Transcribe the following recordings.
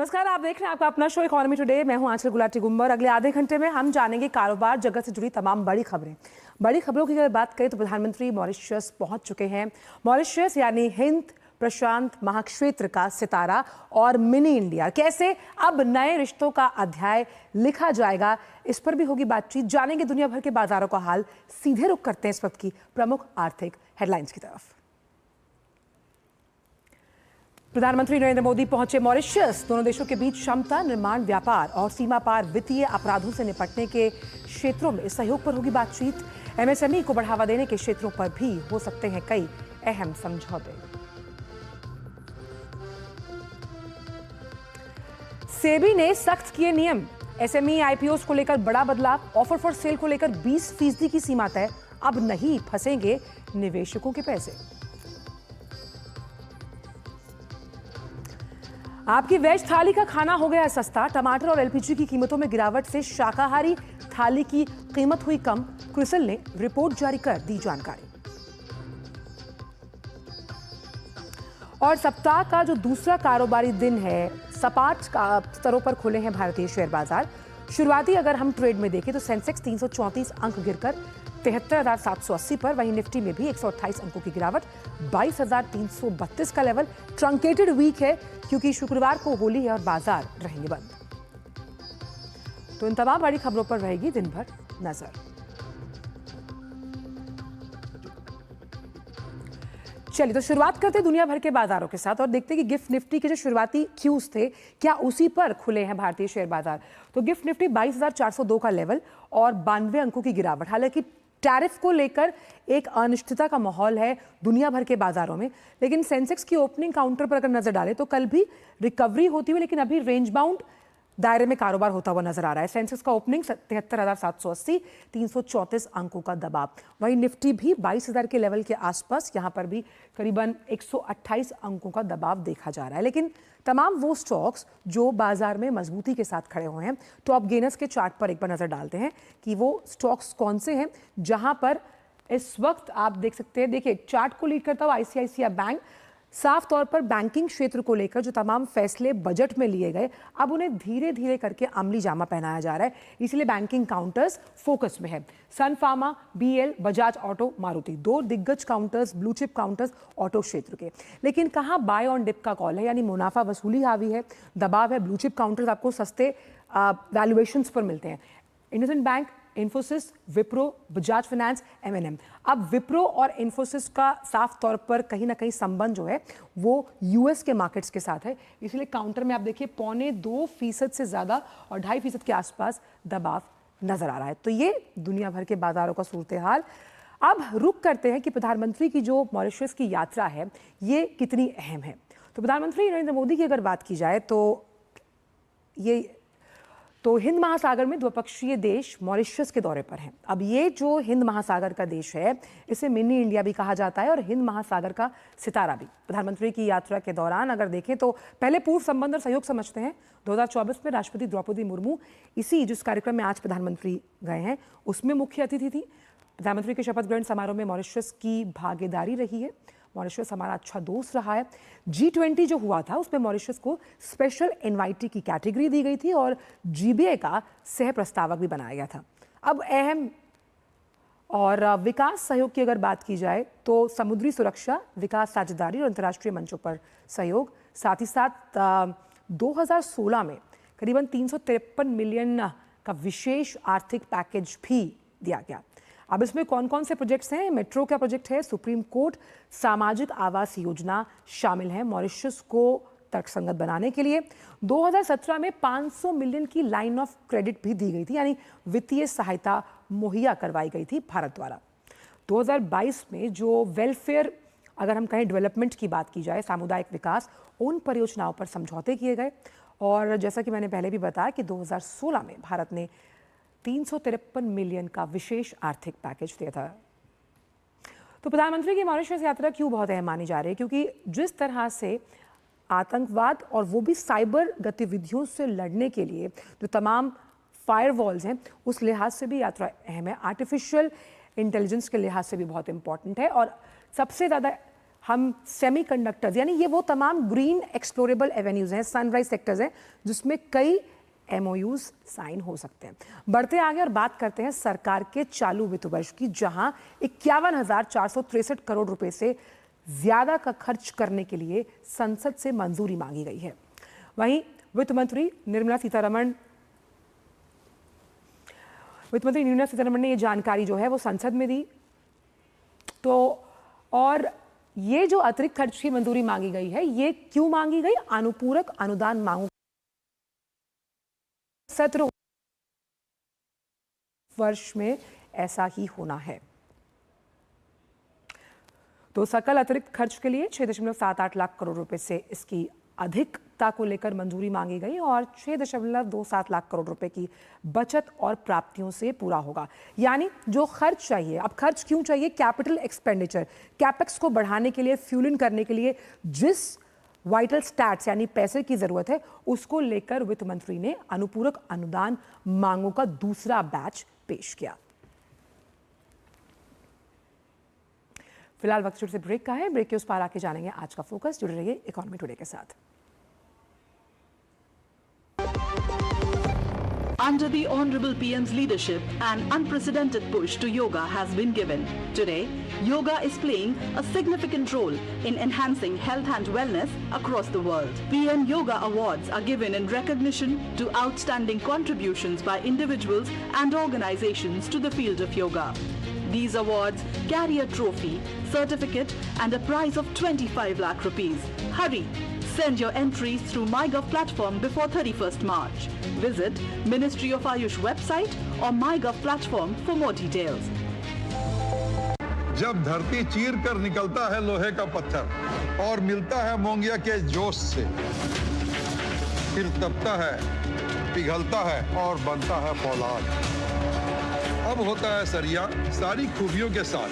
नमस्कार, आप देख रहे हैं आपका अपना शो इकोनॉमी टुडे। मैं हूं आंचल गुलाटी गुम्बर। अगले आधे घंटे में हम जानेंगे कारोबार जगत से जुड़ी तमाम बड़ी खबरें। बड़ी खबरों की अगर बात करें तो प्रधानमंत्री मॉरिशस पहुंच चुके हैं। मॉरिशस यानी हिंद प्रशांत महाक्षेत्र का सितारा और मिनी इंडिया, कैसे अब नए रिश्तों का अध्याय लिखा जाएगा, इस पर भी होगी बातचीत। जानेंगे दुनिया भर के बाजारों का हाल। सीधे रुख करते हैं इस वक्त की प्रमुख आर्थिक हेडलाइंस की तरफ। प्रधानमंत्री नरेंद्र मोदी पहुंचे मॉरिशस। दोनों देशों के बीच क्षमता निर्माण, व्यापार और सीमा पार वित्तीय अपराधों से निपटने के क्षेत्रों में सहयोग पर होगी बातचीत। एमएसएमई को बढ़ावा देने के क्षेत्रों पर भी हो सकते हैं कई अहम समझौते। सेबी ने सख्त किए नियम। एसएमई आईपीओस को लेकर बड़ा बदलाव। ऑफर फॉर सेल को लेकर 20% की सीमा तय। अब नहीं फंसेंगे निवेशकों के पैसे। आपकी वेज थाली का खाना हो गया सस्ता। टमाटर और एलपीजी की कीमतों में गिरावट से शाकाहारी थाली की कीमत हुई कम। क्रिसिल ने रिपोर्ट जारी कर दी जानकारी। और सप्ताह का जो दूसरा कारोबारी दिन है, सपाट स्तरों पर खुले हैं भारतीय शेयर बाजार। शुरुआती अगर हम ट्रेड में देखें तो सेंसेक्स 334 अंक गिरकर 73,780 पर, वहीं निफ्टी में भी 128 अंकों की गिरावट, 22,332 का लेवल। ट्रंकेटेड वीक है क्योंकि शुक्रवार को होली है और बाजार रहेंगे बंद। तो इन तमाम बड़ी खबरों पर रहेगी दिन भर नजर। चलिए तो शुरुआत करते हैं दुनिया भर के बाजारों के साथ और देखते हैं कि गिफ्ट निफ्टी के जो शुरुआती क्यूज थे, क्या उसी पर खुले हैं भारतीय शेयर बाजार। तो गिफ्ट निफ्टी 22,402 का लेवल और 92 अंकों की गिरावट। हालांकि टैरिफ को लेकर एक अनिश्चितता का माहौल है दुनिया भर के बाजारों में, लेकिन सेंसेक्स की ओपनिंग काउंटर पर अगर नजर डालें तो कल भी रिकवरी होती हुई, लेकिन अभी रेंज बाउंड दायरे में कारोबार होता हुआ नजर आ रहा है। सेंसेक्स का ओपनिंग 73,780, 334 अंकों का दबाव। वहीं निफ्टी भी 22,000 के लेवल के आसपास, यहां पर भी करीबन 128 अंकों का दबाव देखा जा रहा है। लेकिन तमाम वो स्टॉक्स जो बाजार में मजबूती के साथ खड़े हुए हैं, टॉप गेनर्स के चार्ट पर एक बार नजर डालते हैं कि वो स्टॉक्स कौन से हैं जहां पर इस वक्त आप देख सकते हैं। देखिए, चार्ट को लीड करता हुआ आईसीआईसीआई बैंक। साफ तौर पर बैंकिंग क्षेत्र को लेकर जो तमाम फैसले बजट में लिए गए, अब उन्हें धीरे धीरे करके अमली जामा पहनाया जा रहा है, इसलिए बैंकिंग काउंटर्स फोकस में है। Sun Pharma, BL, Bajaj Auto, Maruti, 2 दिग्गज counters, blue chip counters auto क्षेत्र के। लेकिन कहाँ बाय ऑन डिप का कॉल है, यानी मुनाफा वसूली हावी है, दबाव है। ब्लू चिप काउंटर्स आपको सस्ते वैल्यूएशंस पर मिलते हैं। इंडसइंड बैंक, इन्फोसिस, विप्रो, बजाज फाइनेंस, एमएनएम। अब विप्रो और इन्फोसिस का साफ तौर पर कहीं ना कहीं संबंध जो है वो यूएस के मार्केट्स के साथ है, इसलिए काउंटर में आप देखिए 0.25% से ज्यादा और 2.5% के आसपास दबाव नजर आ रहा है। तो ये दुनिया भर के बाजारों का सूरत हाल। अब रुक करते हैं कि प्रधानमंत्री की जो मॉरिशस की यात्रा है ये कितनी अहम है। तो प्रधानमंत्री नरेंद्र मोदी की अगर बात की जाए तो हिंद महासागर में द्विपक्षीय देश मॉरिशस के दौरे पर हैं। अब ये जो हिंद महासागर का देश है, इसे मिनी इंडिया भी कहा जाता है और हिंद महासागर का सितारा भी। प्रधानमंत्री की यात्रा के दौरान अगर देखें तो पहले पूर्व संबंध और सहयोग समझते हैं। 2024 में राष्ट्रपति द्रौपदी मुर्मू इसी जिस कार्यक्रम में आज प्रधानमंत्री गए हैं उसमें मुख्य अतिथि थी। प्रधानमंत्री के शपथ ग्रहण समारोह में मॉरिशस की भागीदारी रही है। मॉरिशस हमारा अच्छा दोस्त रहा है। G20 जो हुआ था उसमें मॉरिशस को स्पेशल इनवाइटी की कैटेगरी दी गई थी और जीबीए का सह प्रस्तावक भी बनाया गया था। अब अहम और विकास सहयोग की अगर बात की जाए तो समुद्री सुरक्षा, विकास साझेदारी और अंतर्राष्ट्रीय मंचों पर सहयोग, साथ ही साथ 2016 में करीबन 353 मिलियन का विशेष आर्थिक पैकेज भी दिया गया। अब इसमें कौन कौन से प्रोजेक्ट्स हैं? मेट्रो का प्रोजेक्ट है, सुप्रीम कोर्ट सामाजिक आवास योजना शामिल है मॉरिशस को तर्कसंगत बनाने के लिए। 2017 में 500 मिलियन की लाइन ऑफ क्रेडिट भी दी गई थी, यानी वित्तीय सहायता मुहैया करवाई गई थी भारत द्वारा। 2022 में जो वेलफेयर, अगर हम कहें डेवलपमेंट की बात की जाए, सामुदायिक विकास, उन परियोजनाओं पर समझौते किए गए। और जैसा कि मैंने पहले भी बताया कि 2016 में भारत ने 353 मिलियन का विशेष आर्थिक पैकेज दिया था। तो प्रधानमंत्री की मॉरिशस यात्रा क्यों बहुत अहम मानी जा रही है? क्योंकि जिस तरह से आतंकवाद और वो भी साइबर गतिविधियों से लड़ने के लिए जो तमाम फायरवॉल्स हैं, उस लिहाज से भी यात्रा अहम है। आर्टिफिशियल इंटेलिजेंस के लिहाज से भी बहुत इंपॉर्टेंट है और सबसे ज़्यादा हम सेमीकंडक्टर्स, यानी ये वो तमाम ग्रीन एक्सप्लोरेबल एवेन्यूज हैं, सनराइज सेक्टर्स हैं, जिसमें कई MOUs साइन हो सकते हैं। बढ़ते आगे और बात करते हैं सरकार के चालू वित्त वर्ष की, जहां 51,463 करोड़ रुपए से ज्यादा का खर्च करने के लिए संसद से मंजूरी मांगी गई है। वहीं वित्त मंत्री निर्मला सीतारमण ने ये जानकारी जो है वो संसद में दी। तो और ये जो अतिरिक्त खर्च की मंजूरी मांगी गई है, ये क्यों मांगी गई? अनुपूरक अनुदान मांगों सत्र वर्ष में ऐसा ही होना है। तो सकल अतिरिक्त खर्च के लिए 6.78 लाख करोड़ रुपए से इसकी अधिकता को लेकर मंजूरी मांगी गई और 6.27 लाख करोड़ रुपए की बचत और प्राप्तियों से पूरा होगा। यानी जो खर्च चाहिए, अब खर्च क्यों चाहिए? कैपिटल एक्सपेंडिचर, कैपेक्स को बढ़ाने के लिए, फ्यूलिंग करने के लिए जिस वाइटल स्टैट्स यानी पैसे की जरूरत है, उसको लेकर वित्त मंत्री ने अनुपूरक अनुदान मांगों का दूसरा बैच पेश किया। फिलहाल वक्त से ब्रेक का है। ब्रेक के उस पार आके जानेंगे आज का फोकस। जुड़े रहिए इकोनॉमी टुडे के साथ। Under the Honorable PM's leadership, an unprecedented push to yoga has been given. Today, yoga is playing a significant role in enhancing health and wellness across the world. PM Yoga Awards are given in recognition to outstanding contributions by individuals and organizations to the field of yoga. These awards carry a trophy, certificate and a prize of 25 lakh rupees. Hurry! Send your entries through MyGov platform before 31st March. Visit Ministry of Ayush website or MyGov platform for more details. जब धरती चीर कर निकलता है लोहे का पत्थर और मिलता है मोंगिया के जोश से, फिर तपता है, पिघलता है और बनता है फौलाद। अब होता है सरिया सारी खूबियों के साथ।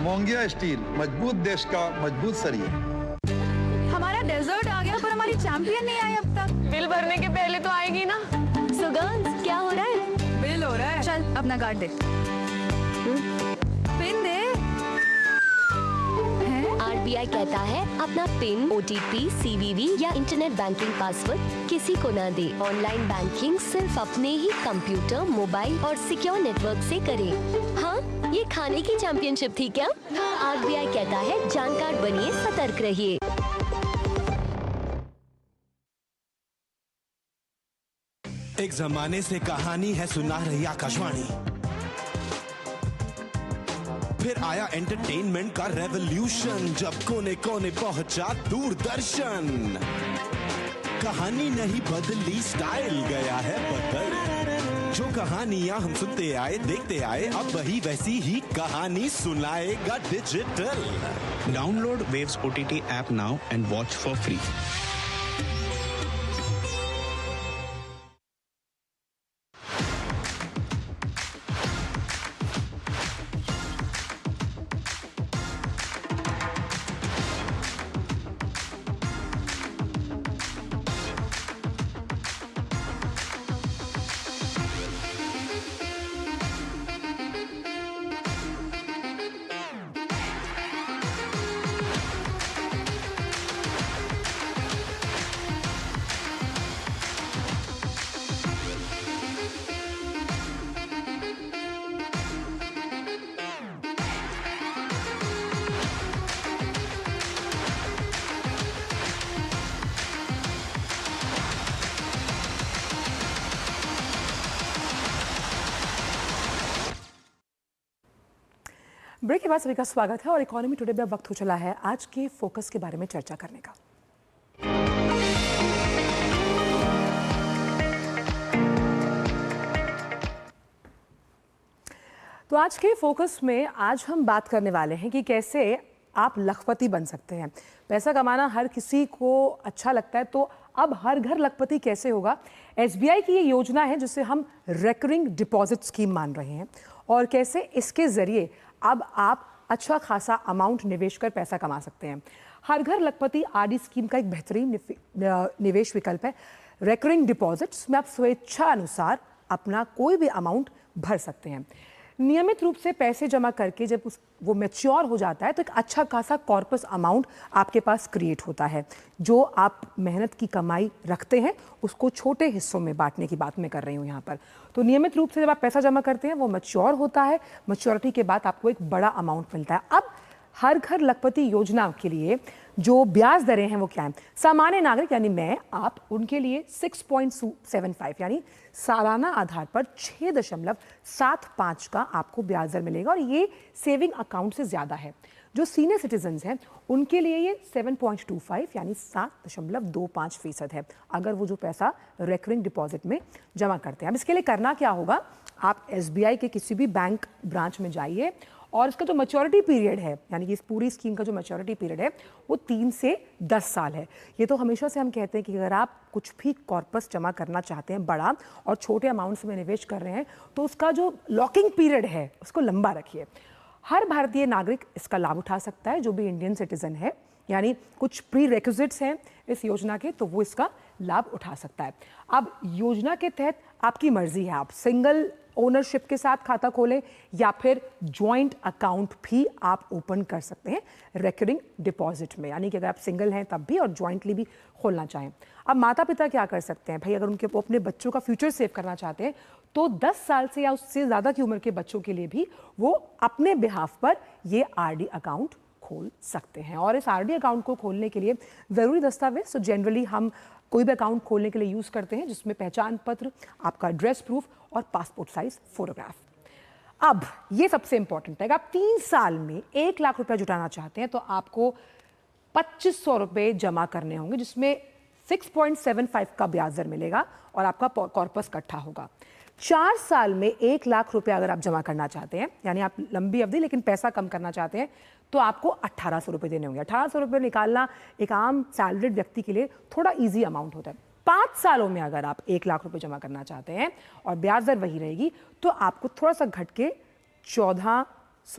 मोंगिया स्टील, मजबूत देश का मजबूत सरिया। हमारा डेजर्ट आ गया पर हमारी चैंपियन नहीं आई अब तक। बिल भरने के पहले तो आएगी ना। So girls, क्या हो रहा है? बिल हो रहा है। चल अपना कार्ड दे। पिन दे। RBI कहता है अपना पिन, OTP, CVV या इंटरनेट बैंकिंग पासवर्ड किसी को ना दे। ऑनलाइन बैंकिंग सिर्फ अपने ही कंप्यूटर, मोबाइल और सिक्योर नेटवर्क से करें। हाँ, ये खाने की चैंपियनशिप थी क्या? RBI कहता है जानकार बनिए, सतर्क रहिए। एक जमाने से कहानी है सुना रही आकाशवाणी, फिर आया एंटरटेनमेंट का रेवोल्यूशन, जब कोने कोने पहुंचा दूरदर्शन। कहानी नहीं बदली, स्टाइल गया है बदल। जो कहानियां हम सुनते आए, देखते आए, अब वही वैसी ही कहानी सुनाएगा digital. Download Waves OTT app now and watch for free. Break के बाद सभी का स्वागत है और इकोनॉमी टुडे में वक्त हो चला है आज के फोकस के बारे में चर्चा करने का। तो आज के फोकस में आज हम बात करने वाले हैं कि कैसे आप लखपति बन सकते हैं। पैसा कमाना हर किसी को अच्छा लगता है, तो अब हर घर लखपति कैसे होगा? SBI की ये योजना है जिसे हम रेकरिंग डिपॉजिट स्कीम मान रहे हैं, और कैसे इसके जरिए अब आप अच्छा खासा अमाउंट निवेश कर पैसा कमा सकते हैं। हर घर लखपति RD स्कीम का एक बेहतरीन निवेश विकल्प है। रेकरिंग डिपॉजिट्स में आप स्वेच्छा अनुसार अपना कोई भी अमाउंट भर सकते हैं। नियमित रूप से पैसे जमा करके जब वो मैच्योर हो जाता है तो एक अच्छा खासा कॉर्पस अमाउंट आपके पास क्रिएट होता है। जो आप मेहनत की कमाई रखते हैं उसको छोटे हिस्सों में बांटने की बात मैं कर रही हूँ यहाँ पर। तो नियमित रूप से जब आप पैसा जमा करते हैं वो मैच्योर होता है, मैच्योरिटी के बाद आपको एक बड़ा अमाउंट मिलता है। अब हर घर लखपति योजना के लिए जो ब्याज दरें हैं वो क्या हैं? सामान्य नागरिक यानी मैं, आप, उनके लिए 6.75 यानी सालाना आधार पर 6.75 का आपको ब्याज दर मिलेगा और ये सेविंग अकाउंट से ज़्यादा है। जो सीनियर सिटीजन्स हैं उनके लिए ये 7.25 यानी 7.25% है अगर वो जो पैसा रिकरिंग डिपॉजिट में जमा करते हैं। अब इसके लिए करना क्या होगा, आप SBI के किसी भी बैंक ब्रांच में जाइए और इसका जो मैच्योरिटी पीरियड है यानी कि इस पूरी स्कीम का जो मैच्योरिटी पीरियड है वो 3 से 10 साल है। ये तो हमेशा से हम कहते हैं कि अगर आप कुछ भी कॉर्पस जमा करना चाहते हैं बड़ा और छोटे अमाउंट्स में निवेश कर रहे हैं तो उसका जो लॉकिंग पीरियड है उसको लंबा रखिए। हर भारतीय नागरिक इसका लाभ उठा सकता है जो भी इंडियन सिटीजन है, यानी कुछ प्री रेक्विजिट्स हैं इस योजना के तो वो इसका लाभ उठा सकता है। अब योजना के तहत आपकी मर्जी है, आप सिंगल ओनरशिप के साथ खाता खोलें या फिर जॉइंट अकाउंट भी आप ओपन कर सकते हैं रिकरिंग डिपॉजिट में, यानी कि अगर आप सिंगल हैं तब भी और जॉइंटली भी खोलना चाहें। अब माता पिता क्या कर सकते हैं भाई, अगर उनके अपने बच्चों का फ्यूचर सेव करना चाहते हैं तो 10 साल से या उससे ज़्यादा की उम्र के बच्चों के लिए भी वो अपने बिहाफ पर ये RD अकाउंट खोल सकते हैं। और इस RD अकाउंट को खोलने के लिए ज़रूरी दस्तावेज तो जनरली हम कोई भी अकाउंट खोलने के लिए यूज़ करते हैं जिसमें पहचान पत्र, आपका एड्रेस प्रूफ और पासपोर्ट साइज फोटोग्राफ। अब ये सबसे इंपॉर्टेंट है, अगर आप 3 साल में 1 लाख रुपया जुटाना चाहते हैं तो आपको 2500 रुपये जमा करने होंगे जिसमें 6.75 का ब्याज दर मिलेगा और आपका कॉर्पस इकट्ठा होगा। 4 साल में 1 लाख रुपया अगर आप जमा करना चाहते हैं यानी आप लंबी अवधि लेकिन पैसा कम करना चाहते हैं तो आपको 1800 रुपये देने होंगे। 1800 रुपये निकालना एक आम सैलरीड व्यक्ति के लिए थोड़ा इजी अमाउंट होता है। 5 सालों में अगर आप 1 लाख रुपये जमा करना चाहते हैं और ब्याज दर वही रहेगी तो आपको थोड़ा सा घट के 1400।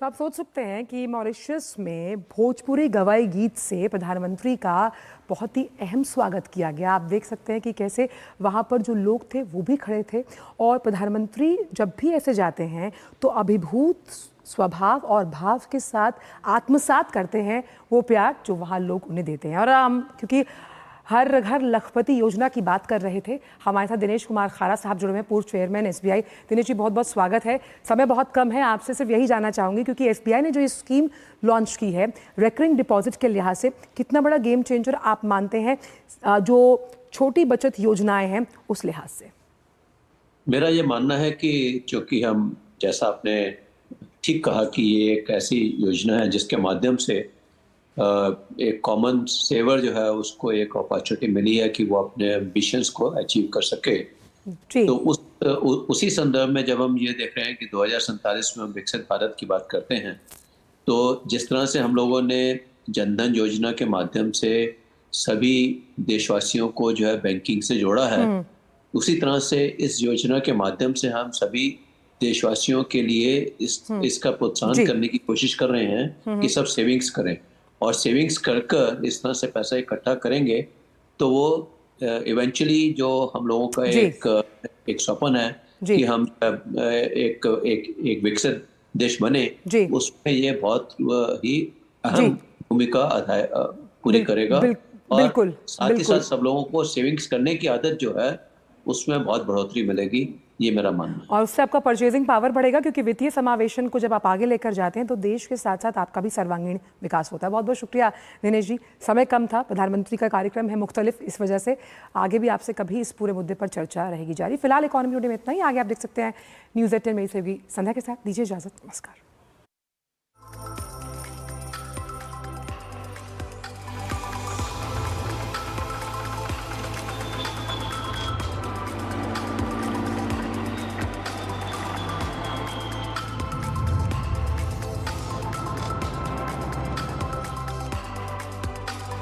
तो आप सोच सकते हैं कि मॉरिशस में भोजपुरी गवाई गीत से प्रधानमंत्री का बहुत ही अहम स्वागत किया गया। आप देख सकते हैं कि कैसे वहाँ पर जो लोग थे वो भी खड़े थे और प्रधानमंत्री जब भी ऐसे जाते हैं तो अभिभूत स्वभाव और भाव के साथ आत्मसात करते हैं वो प्यार जो वहाँ लोग उन्हें देते हैं। और क्योंकि हर घर लखपति योजना की बात कर रहे थे, हमारे साथ दिनेश कुमार खारा साहब जुड़े हैं, पूर्व चेयरमैन एसबीआई। दिनेश जी, बहुत बहुत स्वागत है। समय बहुत कम है, आपसे सिर्फ यही जानना चाहूँगी क्योंकि एसबीआई ने जो ये स्कीम लॉन्च की है रेकरिंग डिपॉजिट के लिहाज से कितना बड़ा गेम चेंजर आप मानते हैं जो छोटी बचत योजनाएं हैं उस लिहाज से? मेरा ये मानना है कि चूँकि हम, जैसा आपने ठीक कहा कि ये एक ऐसी योजना है जिसके माध्यम से एक कॉमन सेवर जो है उसको एक अपॉर्चुनिटी मिली है कि वो अपने एम्बिशंस को अचीव कर सके। तो उसी संदर्भ में जब हम ये देख रहे हैं कि 2047 में हम विकसित भारत की बात करते हैं, तो जिस तरह से हम लोगों ने जनधन योजना के माध्यम से सभी देशवासियों को जो है बैंकिंग से जोड़ा है, उसी तरह से इस योजना के माध्यम से हम सभी देशवासियों के लिए इसका प्रोत्साहन करने की कोशिश कर रहे हैं कि सब सेविंग्स करें, और सेविंग्स कर इस तरह से पैसा इकट्ठा करेंगे तो वो इवेंचुअली जो हम लोगों का एक सपन है कि हम एक विकसित देश बने, उसमें ये बहुत ही अहम भूमिका पूरी करेगा। और साथ ही साथ सब लोगों को सेविंग्स करने की आदत जो है उसमें बहुत बढ़ोतरी मिलेगी, ये मेरा मानना है। और उससे आपका परचेजिंग पावर बढ़ेगा क्योंकि वित्तीय समावेशन को जब आप आगे लेकर जाते हैं तो देश के साथ साथ आपका भी सर्वांगीण विकास होता है। बहुत बहुत शुक्रिया दिनेश जी, समय कम था, प्रधानमंत्री का कार्यक्रम है मुख्तलिफ, इस वजह से आगे भी आपसे कभी इस पूरे मुद्दे पर चर्चा रहेगी जारी। फिलहाल इकोनॉमी टुडे में इतना ही। आगे आप देख सकते हैं न्यूज़ 18 में से भी संध्या के साथ। दीजिए इजाजत, नमस्कार।